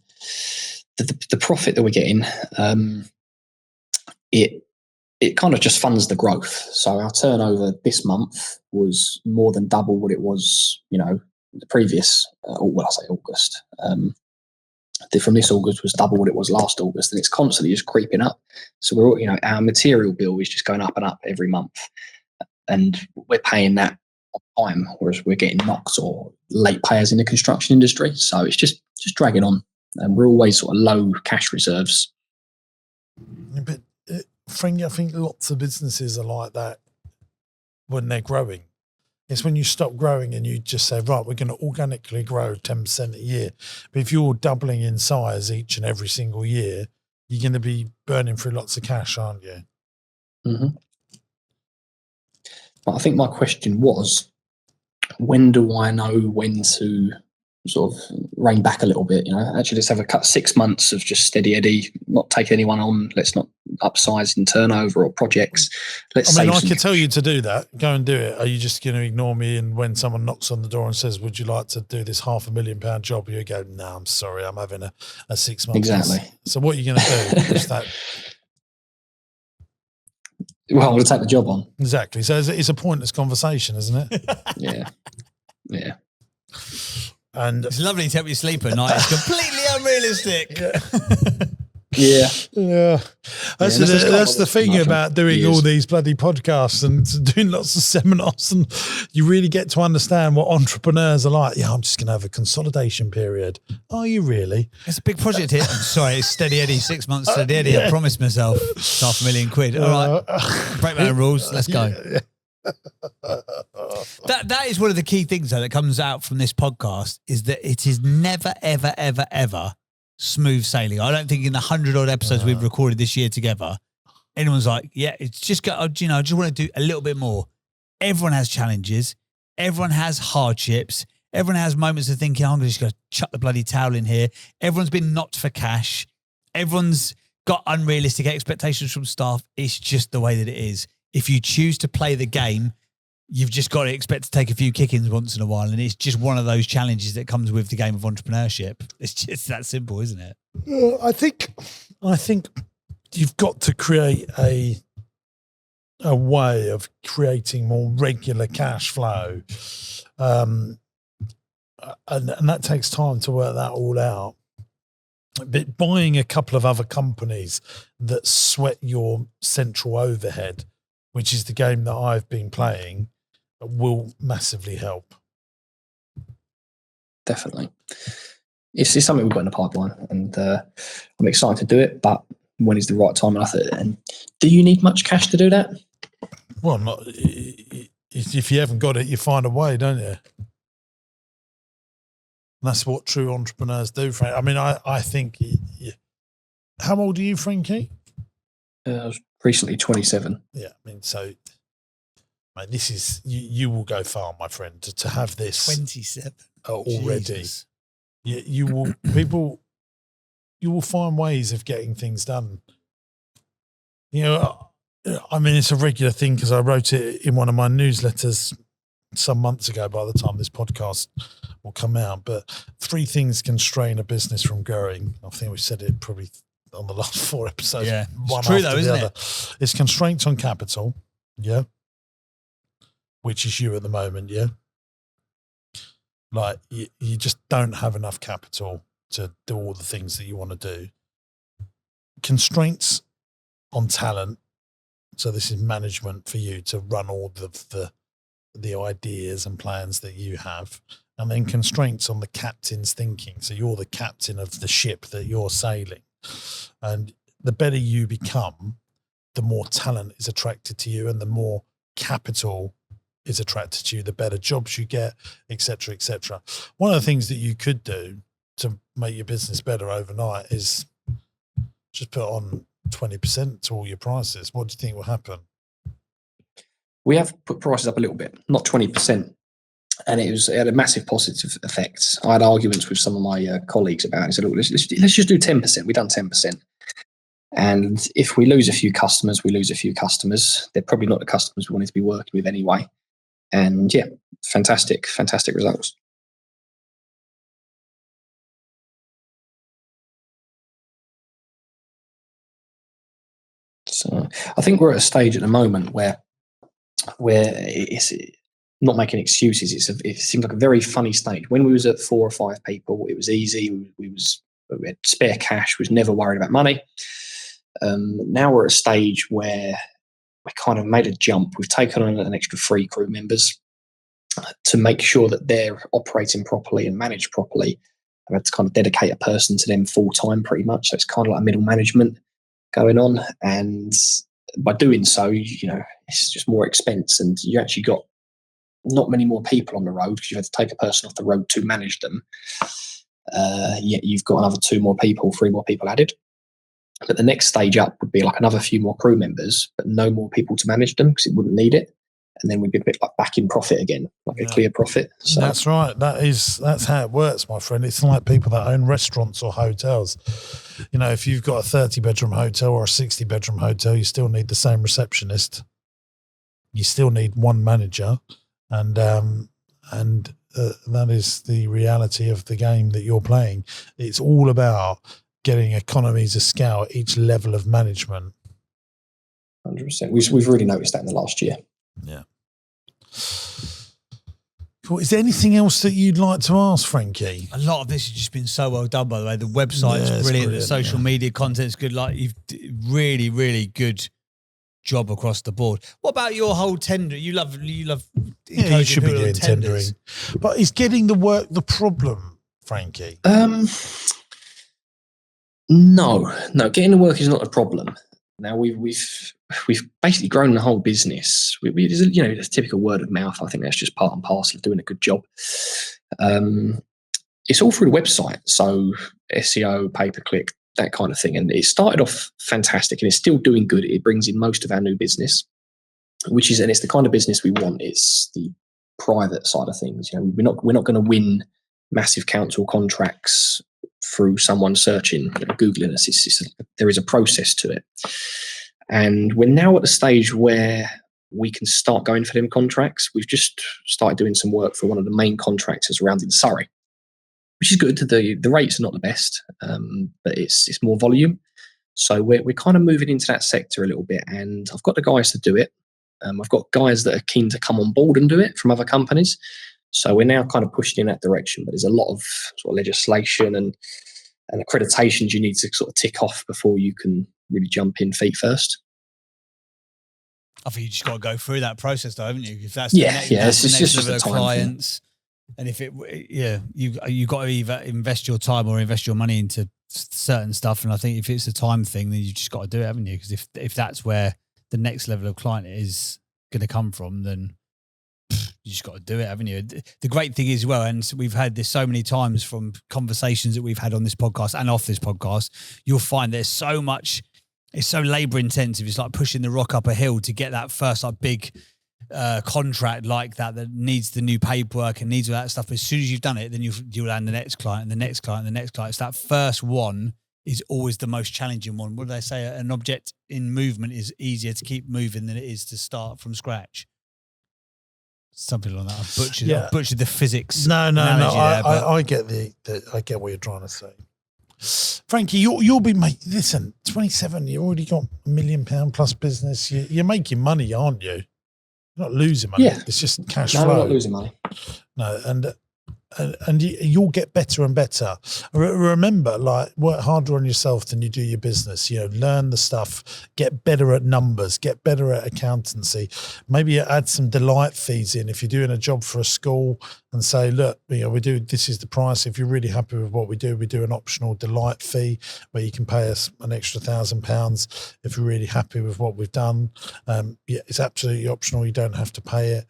the profit that we're getting, it kind of just funds the growth. So our turnover this month was more than double what it was, the previous, August. From this August was double what it was last August, and it's constantly just creeping up. So we're, our material bill is just going up and up every month, and we're paying that on time, whereas we're getting knocks or late payers in the construction industry. So it's just dragging on, and we're always sort of low cash reserves. But Frank, I think lots of businesses are like that when they're growing. It's when you stop growing and you just say, right, we're going to organically grow 10% a year. But if you're doubling in size each and every single year, you're going to be burning through lots of cash, aren't you? Mm-hmm. But I think my question was, when do I know when to sort of rein back a little bit? Actually, let's have a 6 months of just steady Eddie, not take anyone on. Let's not upsize in turnover or projects. I could tell you to do that. Go and do it. Are you just going to ignore me? And when someone knocks on the door and says, would you like to do this £500,000 job? You go, no, I'm sorry. I'm having a 6 month. Exactly. So what are you going to do? Just that. Well, I'm going to take the job on. Exactly. So it's a pointless conversation, isn't it? Yeah. And it's lovely to help you sleep at night. It's completely unrealistic. Yeah. That's the thing about doing all these bloody podcasts and doing lots of seminars, and you really get to understand what entrepreneurs are like. Yeah, I'm just going to have a consolidation period. Are you really? It's a big project here. I'm sorry, it's Steady Eddie, 6 months Steady Eddie. I promised myself it's £500,000. All right, break my own rules. Let's go. That is one of the key things though that comes out from this podcast, is that it is never, ever, ever, ever smooth sailing. I don't think in the 100 odd episodes we've recorded this year together, anyone's like, yeah, it's just I just want to do a little bit more. Everyone has challenges. Everyone has hardships. Everyone has moments of thinking, I'm just going to chuck the bloody towel in here. Everyone's been knocked for cash. Everyone's got unrealistic expectations from staff. It's just the way that it is. If you choose to play the game, you've just got to expect to take a few kick-ins once in a while. And it's just one of those challenges that comes with the game of entrepreneurship. It's just that simple, isn't it? I think you've got to create a way of creating more regular cash flow. And that takes time to work that all out. But buying a couple of other companies that sweat your central overhead, which is the game that I've been playing, will massively help. Definitely. It's something we've got in the pipeline, and I'm excited to do it, but when is the right time? And do you need much cash to do that? Well, not if you haven't got it, you find a way, don't you? And that's what true entrepreneurs do, Frank. I mean, I think... How old are you, Frankie? I was recently 27. Yeah, I mean, so... Mate, this is you will go far, my friend, to have this 27 already. Jesus. You will you will find ways of getting things done. You know, I mean, it's a regular thing because I wrote it in one of my newsletters some months ago by the time this podcast will come out. But 3 things constrain a business from growing. I think we said it probably on the last 4 episodes. Yeah, one it's true after though, the isn't other. it? It's constraints on capital, yeah, which is you at the moment, yeah. Like you just don't have enough capital to do all the things that you want to do. Constraints on talent. So this is management for you to run all the ideas and plans that you have. And then constraints on the captain's thinking. So you're the captain of the ship that you're sailing. And the better you become, the more talent is attracted to you and the more capital is attracted to you, the better jobs you get, et cetera, et cetera. One of the things that you could do to make your business better overnight is just put on 20% to all your prices. What do you think will happen? We have put prices up a little bit, not 20%. And it had a massive positive effect. I had arguments with some of my colleagues about it. I said, look, let's just do 10%. We've done 10%. And if we lose a few customers, we lose a few customers. They're probably not the customers we wanted to be working with anyway. And yeah, fantastic results. So I think we're at a stage at the moment where it's not making excuses. It seems like a very funny stage. When we was at 4 or 5 people, it was easy. We had spare cash. We was never worried about money. Now we're at a stage where we kind of made a jump. We've taken on an extra 3 crew members to make sure that they're operating properly and managed properly. I've had to kind of dedicate a person to them full time pretty much. So it's kind of like middle management going on. And by doing so, you know, it's just more expense and you actually got not many more people on the road because you had to take a person off the road to manage them. Yet you've got another 2 more people, 3 more people added. But the next stage up would be like another few more crew members, but no more people to manage them because it wouldn't need it. And then we'd be a bit like back in profit again, like a clear profit. So that's right. That's how it works, my friend. It's like people that own restaurants or hotels. You know, if you've got a 30-bedroom hotel or a 60-bedroom hotel, you still need the same receptionist. You still need 1 manager, and that is the reality of the game that you're playing. It's all about getting economies of scale at each level of management. 100%. We've really noticed that in the last year. Yeah. Cool. Is there anything else that you'd like to ask, Frankie? A lot of this has just been so well done, by the way. The website's brilliant. The social media content's good. Like, you've really, really good job across the board. What about your whole tender? You love Yeah, you should be doing tendering. But is getting the work the problem, Frankie? No, getting the work is not a problem. Now we've basically grown the whole business. There's a typical word of mouth. I think that's just part and parcel of doing a good job. It's all through the website, so SEO, pay-per-click, that kind of thing. And it started off fantastic, and it's still doing good. It brings in most of our new business, and it's the kind of business we want. It's the private side of things. You know, we're not going to win massive council contracts through someone searching, Googling us. There is a process to it. And we're now at the stage where we can start going for them contracts. We've just started doing some work for one of the main contractors around in Surrey, which is good. The rates are not the best, but it's more volume. So we're kind of moving into that sector a little bit, and I've got the guys to do it. I've got guys that are keen to come on board and do it from other companies. So we're now kind of pushing in that direction, but there's a lot of sort of legislation and accreditations you need to sort of tick off before you can really jump in feet first. I think you just got to go through that process, though, haven't you? If that's it's just level a of time clients, and if you got to either invest your time or invest your money into certain stuff. And I think if it's a time thing, then you just got to do it, haven't you? Because if that's where the next level of client is going to come from, then you just got to do it, haven't you? The great thing is, well, and we've had this so many times from conversations that we've had on this podcast and off this podcast, you'll find there's so much, it's so labor intensive. It's like pushing the rock up a hill to get that first like big contract like that needs the new paperwork and needs all that stuff. But as soon as you've done it, then you'll land the next client and the next client and the next client. So that first one is always the most challenging one. What do they say? An object in movement is easier to keep moving than it is to start from scratch. Something like that. I butchered the physics. No. I get I get what you're trying to say. Frankie, you'll be making, listen, 27, you already got £1 million plus business. You're making money, aren't you? You're not losing money. Yeah. It's just cash No, flow. we're not losing money. No, and you'll get better and better. Remember, like, work harder on yourself than you do your business. Learn the stuff, get better at numbers, get better at accountancy. Maybe add some delight fees in if you're doing a job for a school, and say, look, this is the price. If you're really happy with what we do an optional delight fee where you can pay us an extra £1,000 if you're really happy with what we've done. It's absolutely optional. You don't have to pay it.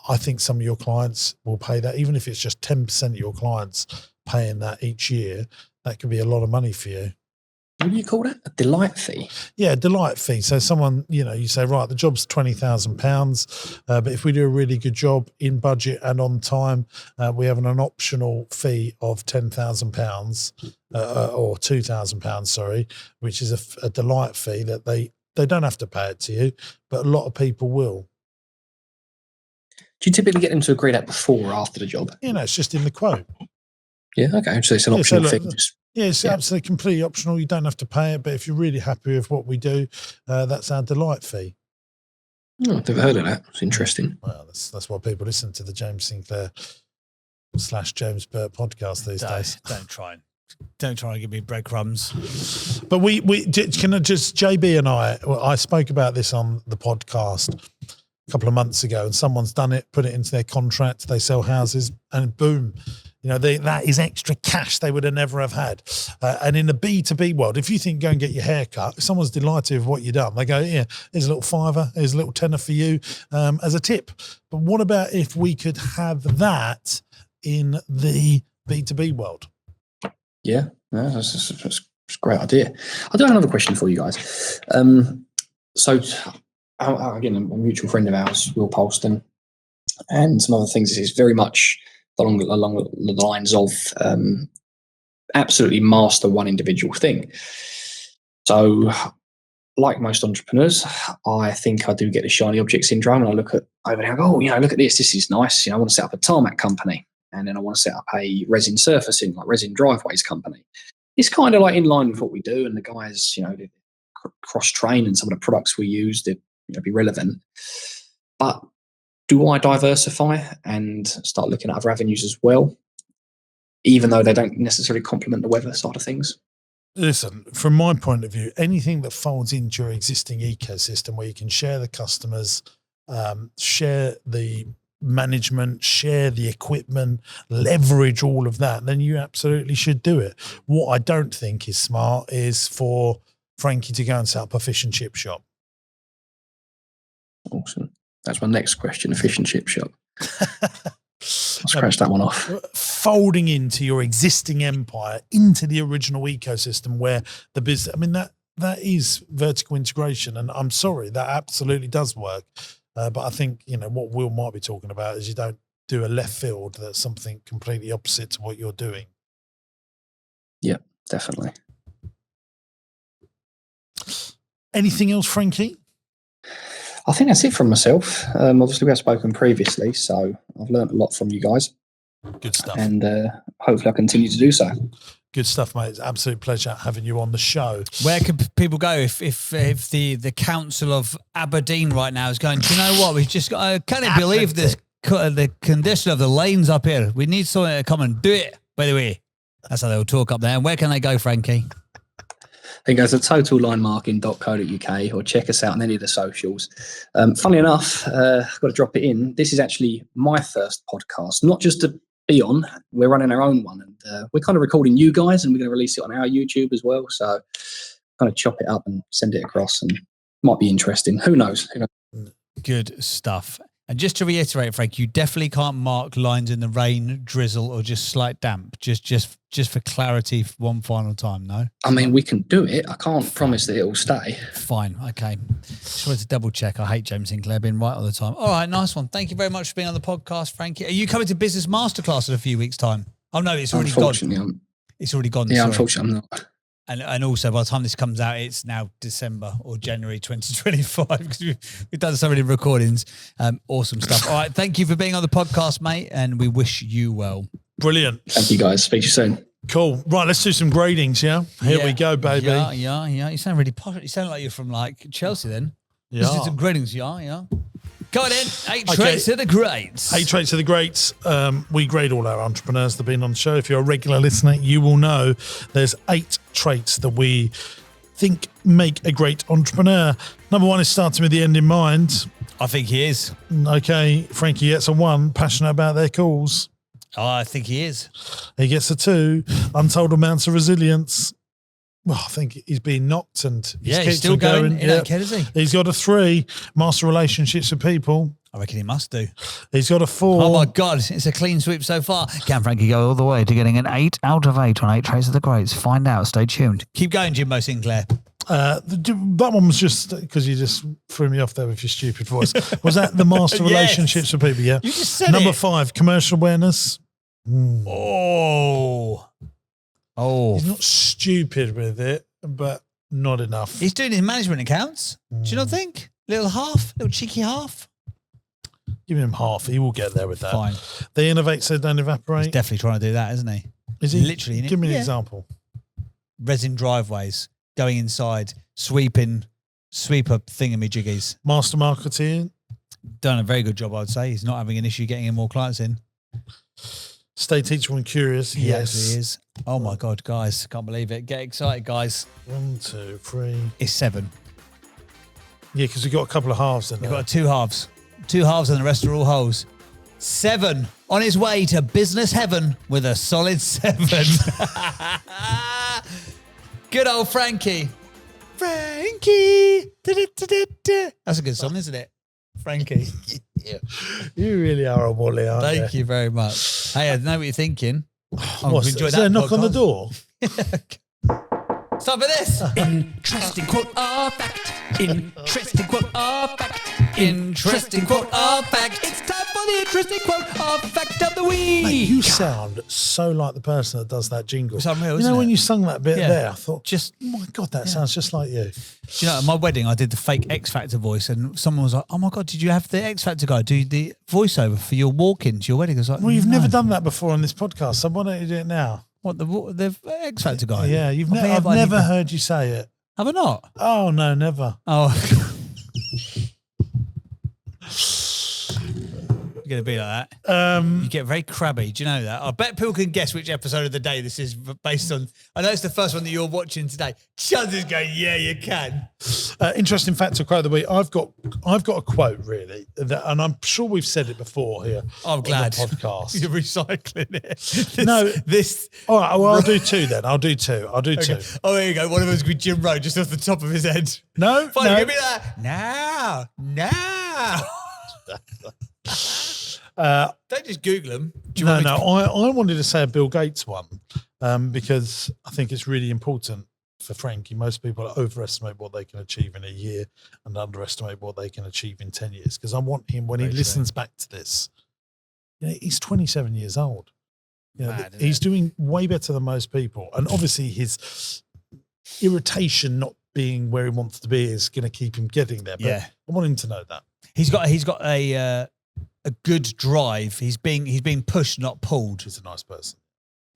I think some of your clients will pay that, even if it's just 10% of your clients paying that each year. That could be a lot of money for you. What do you call that? A delight fee? Yeah, a delight fee. So someone, you say, right, the job's £20,000, but if we do a really good job in budget and on time, we have an optional fee of £10,000 or £2,000, sorry, which is a delight fee that they don't have to pay it to you, but a lot of people will. Do you typically get them to agree that before or after the job? It's just in the quote. Yeah, okay. So it's an optional thing. It's absolutely completely optional. You don't have to pay it, but if you're really happy with what we do, that's our delight fee. Oh, I've never heard of that. It's interesting. Well, that's why people listen to the James Sinclair / James Burt podcast these days. Don't try and give me breadcrumbs. But we can I just, JB and I spoke about this on the podcast a couple of months ago, and someone's done it, put it into their contract. They sell houses, and boom, that is extra cash they would have never have had. And in the B2B world, if you think go and get your hair cut, if someone's delighted with what you've done, they go, yeah, here's a little £5, here's a little tenner for you as a tip. But what about if we could have that in the B2B world? Yeah, that's a great idea. I do have another question for you guys. So again, a mutual friend of ours, Will Polston, and some other things is very much along the lines of absolutely master one individual thing. So, like most entrepreneurs, I think I do get the shiny object syndrome, and I look at over there and go, look at this is nice. I want to set up a tarmac company, and then I want to set up a resin surfacing, like resin driveways company. It's kind of like in line with what we do, and the guys, they cross-train, and some of the products we use, be relevant. But do I diversify and start looking at other avenues as well, even though they don't necessarily complement the weather side of things? Listen, from my point of view, anything that folds into your existing ecosystem where you can share the customers, share the management, share the equipment, leverage all of that, then you absolutely should do it. What I don't think is smart is for Frankie to go and set up a fish and chip shop. Awesome. That's my next question, a fish and chip shop. I'll scratch that one off. Folding into your existing empire, into the original ecosystem where the business, that is vertical integration. And I'm sorry, that absolutely does work. But I think, what Will might be talking about is you don't do a left field that's something completely opposite to what you're doing. Yeah, definitely. Anything else, Frankie? I think that's it from myself. Obviously, we have spoken previously, so I've learned a lot from you guys. Good stuff. And hopefully I'll continue to do so. Good stuff, mate. It's an absolute pleasure having you on the show. Where can people go if the Council of Aberdeen right now is going, do you know what? We've just got, I can't believe this, the condition of the lanes up here. We need someone to come and do it, by the way. That's how they'll talk up there. And where can they go, Frankie? Then go to totallinemarking.co.uk or check us out on any of the socials. Funnily enough, I've got to drop it in. This is actually my first podcast, not just to be on. We're running our own one, and we're kind of recording you guys, and we're going to release it on our YouTube as well. So kind of chop it up and send it across, and might be interesting. Who knows? Good stuff. And just to reiterate, Frank, you definitely can't mark lines in the rain, drizzle, or just slight damp. Just for clarity, one final time. No. I mean, we can do it. I can't promise that it will stay. Fine. Okay. Just wanted to double check. I hate James Sinclair being right all the time. All right. Nice one. Thank you very much for being on the podcast, Frankie. Are you coming to Business Masterclass in a few weeks' time? Oh no, it's already gone. It's already gone. Yeah, sorry. unfortunately, I'm not. And also, by the time this comes out, it's now December or January 2025 because we've done so many recordings. Awesome stuff. All right. Thank you for being on the podcast, mate. And we wish you well. Brilliant. Thank you, guys. Speak to you soon. Cool. Right, let's do some gradings, yeah? Here we go, baby. Yeah. You sound really posh. You sound like you're from like Chelsea then. Yeah. Let's do some gradings, yeah. Go on in. 8 traits of the greats. 8 traits of the greats. We grade all our entrepreneurs that have been on the show. If you're a regular listener, you will know there's 8 traits that we think make a great entrepreneur. Number 1 is starting with the end in mind. I think he is. Okay, Frankie gets a 1, passionate about their cause. Oh, I think he is. He gets a 2, untold amounts of resilience. Well, I think he's been knocked and he's still going. He don't care, does he? He's got a 3, master relationships with people. I reckon he must do. He's got a 4. Oh my God, it's a clean sweep so far. Can Frankie go all the way to getting an 8 out of 8 on 8 Traits of the Greats? Find out. Stay tuned. Keep going, Jimbo Sinclair. That one was just because you just threw me off there with your stupid voice. Was that the master relationships with people? Yeah. You just said Number 5, commercial awareness. Oh. He's not stupid with it, but not enough. He's doing his management accounts. Do you not think? Little cheeky half. Give him half. He will get there with that. Fine. They innovate so don't evaporate. He's definitely trying to do that, isn't he? Is he? Literally. Give me an example. Resin driveways, going inside, sweeper thingamajiggies. Master marketing. Done a very good job, I'd say. He's not having an issue getting in more clients in. Stay teachable and curious. He Yes. actually is. Oh my God, guys. Can't believe it. Get excited, guys. 1, 2, 3. It's 7. Yeah, because we've got a couple of halves in there. You've got 2 halves. 2 halves and the rest are all holes. 7. On his way to business heaven with a solid 7. Good old Frankie. Frankie. Da-da-da-da-da. That's a good song, isn't it? Frankie. Yeah. You really are a wally, aren't you? Thank you very much. Hey, I know what you're thinking. What's is there a knock on the door? Stop for this. Interesting quote or fact. Interesting quote or fact. Interesting quote or fact. It's time for the interesting quote or fact of the week. Mate, you sound so like the person that does that jingle. It's unreal, you isn't know, when it? you sung that bit Yeah. there, I thought, Just oh my God, that sounds just like you. Do you know, at my wedding, I did the fake X Factor voice, and someone was like, "Oh my God, did you have the X Factor guy do the voiceover for your walk-in to your wedding?" I was like, Well, you've "No." never done that before on this podcast, so why don't you do it now? What, the X Factor guy? Yeah, I've I never need- heard you say it. Have I not? Oh, no, never. Oh. You're going to be like that. You get very crabby. Do you know that? I bet people can guess which episode of the day this is based on. I know it's the first one that you're watching today. Chuz is going, yeah, you can. Interesting fact or quote of the week. I've got a quote really, and I'm sure we've said it before here. I'm glad. On the podcast. You're recycling it. No. This. All right, well, I'll do 2 then. I'll do 2. Okay. Oh, there you go. One of them's with Jim Rowe just off the top of his head. No, Fine, no. give me that. Now. Don't just Google them. I wanted to say a Bill Gates one because I think it's really important for Frankie. Most people overestimate what they can achieve in a year and underestimate what they can achieve in 10 years. Because I want him, when he listens back to this, you know, he's 27 years old. You know, Mad, he's doing way better than most people. And obviously his irritation not being where he wants to be is going to keep him getting there. But Yeah. I want him to know that. He's got a good drive. He's being pushed, not pulled. He's a nice person.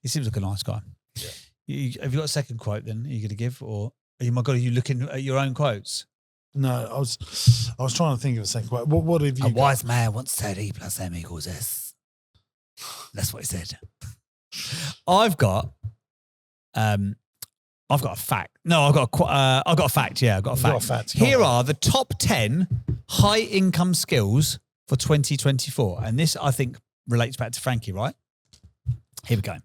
He seems like a nice guy. Yeah. Have you got a second quote then? Are you going to give, or are you looking at your own quotes? No, I was trying to think of a second quote. What have you got? Wise man once said E plus M equals S. That's what he said. I've got a fact. No, I've got a fact. Yeah, I've got a You've fact. got a fact. Here Come on. are the top 10 high income skills for 2024. And this, I think, relates back to Frankie, right? Here we go.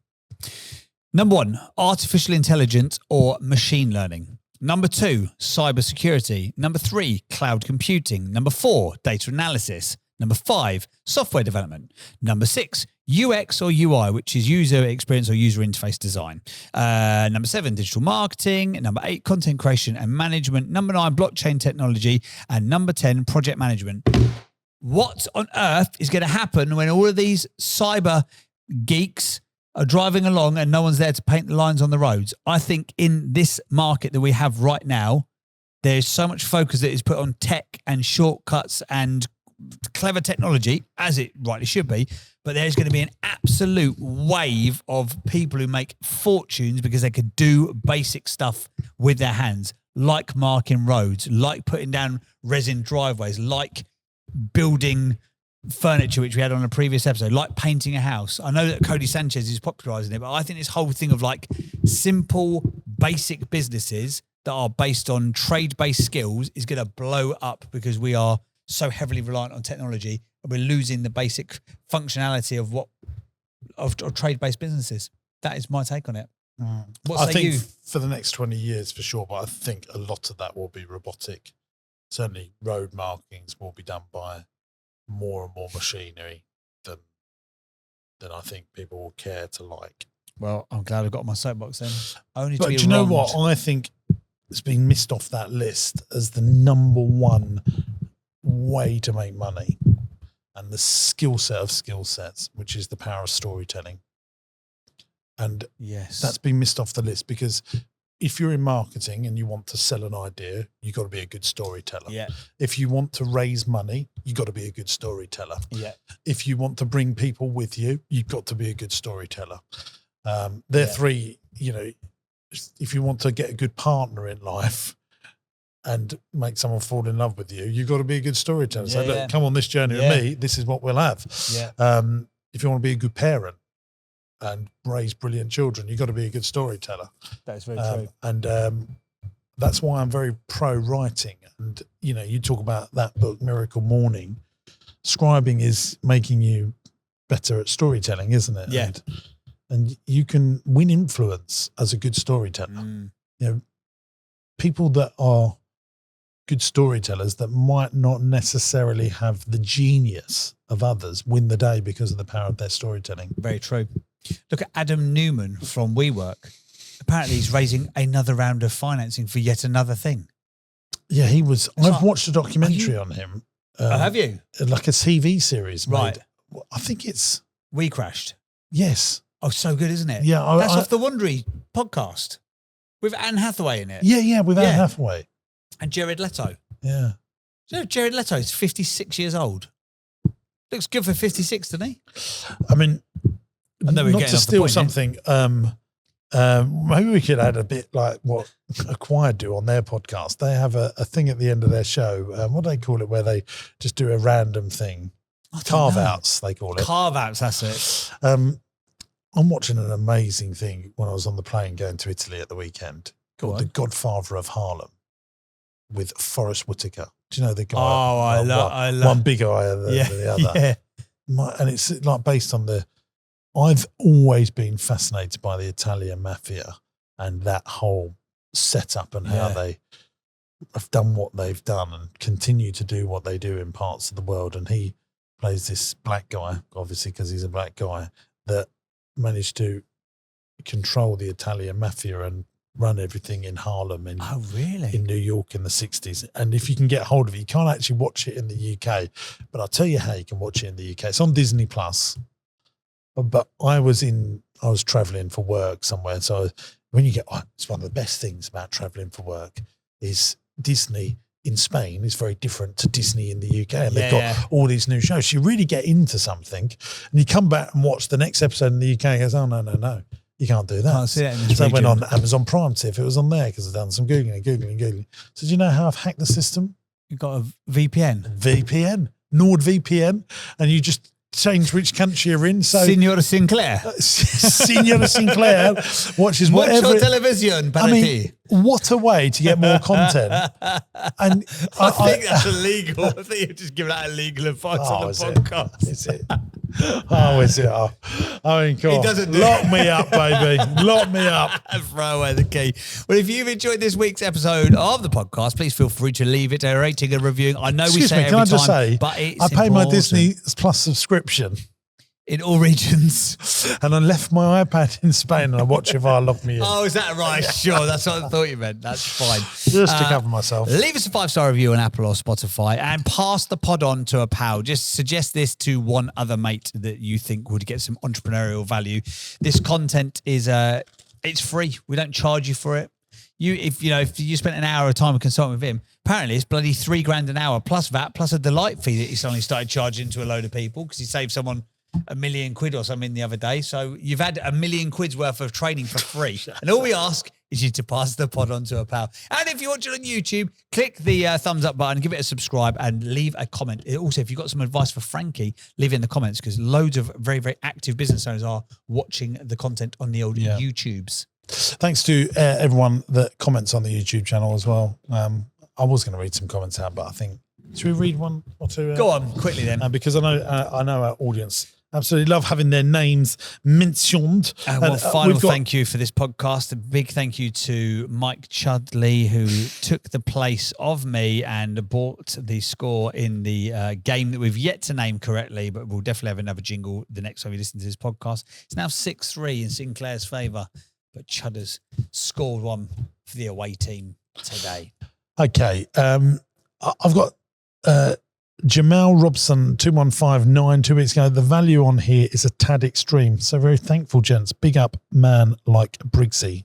Number 1, artificial intelligence or machine learning. Number 2, cybersecurity. Number 3, cloud computing. Number 4, data analysis. Number 5, software development. Number 6, UX or UI, which is user experience or user interface design. Number 7, digital marketing. Number 8, content creation and management. Number 9, blockchain technology. And number 10, project management. What on earth is going to happen when all of these cyber geeks are driving along and no one's there to paint the lines on the roads? I think in this market that we have right now, there's so much focus that is put on tech and shortcuts and clever technology, as it rightly should be, but there's going to be an absolute wave of people who make fortunes because they could do basic stuff with their hands, like marking roads, like putting down resin driveways, like building furniture, which we had on a previous episode, like painting a house. I know that Cody Sanchez is popularizing it, but I think this whole thing of like simple, basic businesses that are based on trade-based skills is going to blow up because we are so heavily reliant on technology and we're losing the basic functionality of trade-based businesses. That is my take on it. I think for the next 20 years for sure, but I think a lot of that will be robotic. Certainly road markings will be done by more and more machinery than I think people will care to like. Well, I'm glad I got my soapbox then. Only But to be do you know wronged. what? I think it's been missed off that list as the number one way to make money and the skill set of skill sets, which is the power of storytelling. And Yes, that's been missed off the list because if you're in marketing and you want to sell an idea, you've got to be a good storyteller. Yeah, If you want to raise money, you've got to be a good storyteller. yeah, If you want to bring people with you, you've got to be a good storyteller. They're three, if you want to get a good partner in life and make someone fall in love with you, you've got to be a good storyteller. So look, come on this journey with me. This is what we'll have. yeah. If you want to be a good parent and raise brilliant children, you've got to be a good storyteller. That is very true. And that's why I'm very pro writing. And, you talk about that book, Miracle Morning. Scribing is making you better at storytelling, isn't it? Yeah. And you can win influence as a good storyteller. People that are good storytellers that might not necessarily have the genius of others win the day because of the power of their storytelling. Very true. Look at Adam Newman from WeWork. Apparently he's raising another round of financing for yet another thing. Yeah, I've watched a documentary on him. Have you? Like a TV series. Right. I think it's... We Crashed. Yes. Oh, so good, isn't it? Yeah. That's off the Wondery podcast with Anne Hathaway in it. Yeah, with Anne Hathaway. And Jared Leto. Yeah. Do you know Jared Leto is 56 years old? Looks good for 56, doesn't he? I mean, know we're not getting to off the steal point, something, maybe we could add a bit like what Acquired do on their podcast. They have a thing at the end of their show. What do they call it? Where they just do a random thing. Carve-outs, they call it. Carve-outs, that's it. I'm watching an amazing thing when I was on the plane going to Italy at the weekend called The Godfather of Harlem with Forrest Whitaker. Do you know the guy? Oh, I love one big eye than the other. Yeah. And it's like based on I've always been fascinated by the Italian mafia and that whole setup and how they have done what they've done and continue to do what they do in parts of the world. And he plays this black guy, obviously because he's a black guy, that managed to control the Italian mafia and run everything in Harlem in New York in the 60s. And if you can get hold of it, you can't actually watch it in the UK, but I'll tell you how you can watch it in the UK. It's on Disney Plus. But I was traveling for work somewhere. So when you it's one of the best things about traveling for work is Disney in Spain is very different to Disney in the UK. And they've got all these new shows. So you really get into something and you come back and watch the next episode in the UK and goes, oh, no. You can't do that. Can't see it in this so I went region. on Amazon Prime to see if it was on there because I've done some Googling. So do you know how I've hacked the system? You've got a VPN. NordVPN. And you just change which country you're in. So Signor Sinclair. Signor Sinclair watches whatever. Mucho television, I mean, what a way to get more content. And I think that's illegal. I think you're just giving out illegal advice on the podcast. Is it? Oh, is it? Oh, I mean, cool. doesn't do Lock me up, baby. Lock me up. Throw away the key. Well, if you've enjoyed this week's episode of the podcast, please feel free to leave it a rating and reviewing. I know we Excuse say me, it can every I just time, say, but it's I pay my important. Disney Plus subscription In all regions. and I left my iPad in Spain and I watch if I log me in. Oh, is that right? Sure, that's what I thought you meant. That's fine. Just to cover myself. Leave us a 5-star review on Apple or Spotify and pass the pod on to a pal. Just suggest this to one other mate that you think would get some entrepreneurial value. This content is it's free. We don't charge you for it. If you spent an hour of time consulting with him, apparently it's bloody $3,000 an hour plus VAT plus a delight fee that he suddenly started charging to a load of people because he saved someone £1 million or something the other day. So you've had £1 million worth of training for free. And all we ask is you to pass the pod on to a pal. And if you watch it on YouTube, click the thumbs up button, give it a subscribe and leave a comment. Also, if you've got some advice for Frankie, leave it in the comments because loads of very, very active business owners are watching the content on the old YouTubes. Thanks to everyone that comments on the YouTube channel as well. I was going to read some comments out, but I think, should we read one or two? Go on, quickly then. Because I know our audience absolutely love having their names mentioned. Well, final thank you for this podcast. A big thank you to Mike Chudley, who took the place of me and bought the score in the game that we've yet to name correctly, but we'll definitely have another jingle the next time you listen to this podcast. It's now 6-3 in Sinclair's favour, but Chudder's scored one for the away team today. Okay. I've got Jamal Robson 2159 2 weeks ago. The value on here is a tad extreme. So very thankful, gents. Big up, man like Briggsy.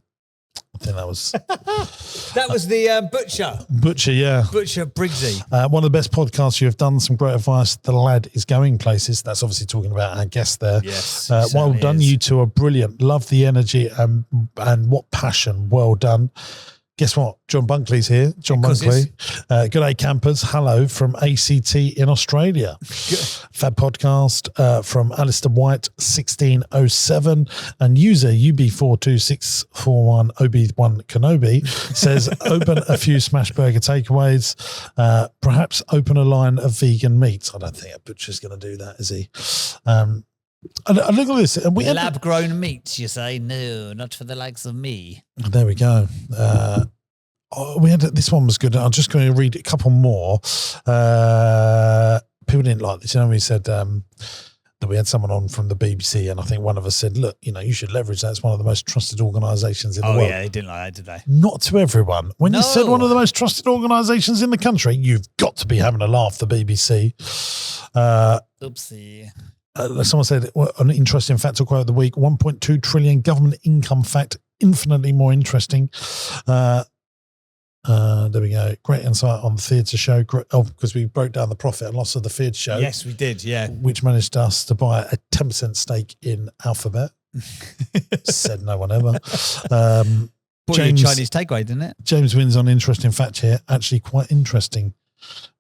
I think that was that was the Butcher, yeah. Butcher Briggsy. One of the best podcasts you have done. Some great advice. The lad is going places. That's obviously talking about our guest there. Yes. Well done. You two are brilliant. Love the energy and what passion. Well done. Guess what? John Bunkley's here. John Bunkley. Good day, campers. Hello from ACT in Australia. Fab podcast from Alistair White, 1607. And user UB42641 OB1 Kenobi says, open a few smash burger takeaways. Perhaps open a line of vegan meats. I don't think a butcher's going to do that, is he? And look at this. Lab-grown meats, you say? No, not for the likes of me. There we go. We had this one was good. I'm just going to read a couple more. People didn't like this. We said that we had someone on from the BBC, and I think one of us said, "Look, you should leverage that. It's one of the most trusted organisations in the world." Oh yeah, they didn't like that, did they? Not to everyone. When you said one of the most trusted organisations in the country, you've got to be having a laugh. The BBC. Oopsie. Someone said an interesting fact or quote of the week: 1.2 trillion government income fact, infinitely more interesting. There we go. Great insight on the theatre show. Because we broke down the profit and loss of the theatre show. Yes, we did. Yeah, which managed us to buy a 10% stake in Alphabet. Said no one ever. James, Chinese takeaway, didn't it? James wins on interesting fact here. Actually, quite interesting.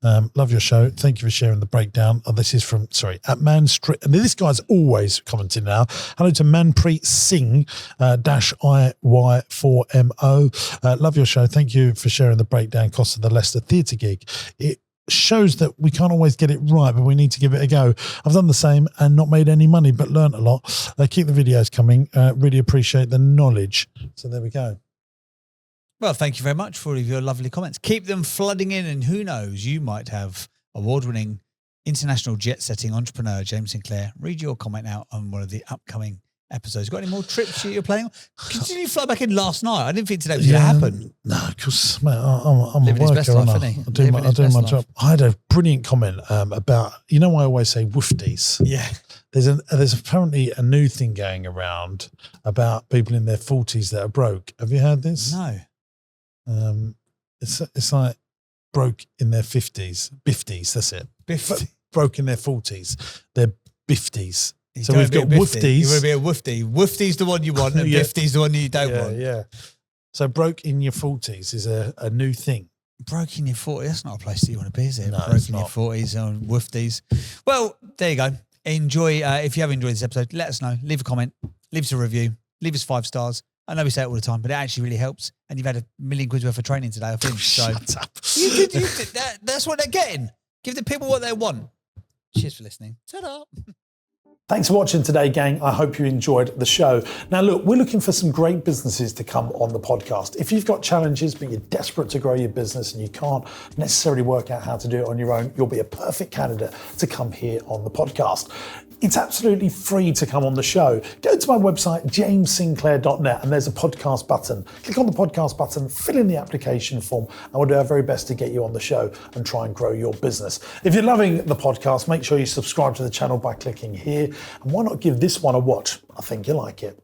Love your show. Thank you for sharing the breakdown. This is from, at Manstreet. And this guy's always commenting now. Hello to Manpreet Singh -IY4MO. Love your show. Thank you for sharing the breakdown cost of the Leicester Theatre gig. It shows that we can't always get it right, but we need to give it a go. I've done the same and not made any money, but learned a lot. Keep the videos coming. Really appreciate the knowledge. So there we go. Well, thank you very much for all of your lovely comments. Keep them flooding in, and who knows, you might have award-winning international jet-setting entrepreneur James Sinclair read your comment out on one of the upcoming episodes. Got any more trips you're playing on? Did you fly back in last night? I didn't think today was going to happen. No, because I'm a Living his worker, best life, aren't I? isn't he? I do my job. I had a brilliant comment about, I always say woofties. Yeah. There's apparently a new thing going around about people in their 40s that are broke. Have you heard this? No. It's like broke in their 50s, bifties, that's it. Broke in their 40s, they're bifties. So we've got woofties. You want to be a woofty. Woofty's the one you want, and bifty's the one you don't want. Yeah. So broke in your 40s is a new thing. Broke in your 40s, that's not a place that you want to be, is it? No, broke in your 40s and woofties. Well, there you go. Enjoy. If you have enjoyed this episode, let us know. Leave a comment, leave us a review, leave us 5 stars. I know we say it all the time, but it actually really helps. And you've had £1 million worth of training today, I think. So shut up. You did, that's what they're getting. Give the people what they want. Cheers for listening. Ta-da. Thanks for watching today, gang. I hope you enjoyed the show. Now, look, we're looking for some great businesses to come on the podcast. If you've got challenges, but you're desperate to grow your business and you can't necessarily work out how to do it on your own, you'll be a perfect candidate to come here on the podcast. It's absolutely free to come on the show. Go to my website, jamessinclair.net, and there's a podcast button. Click on the podcast button, fill in the application form, and we'll do our very best to get you on the show and try and grow your business. If you're loving the podcast, make sure you subscribe to the channel by clicking here. And why not give this one a watch? I think you'll like it.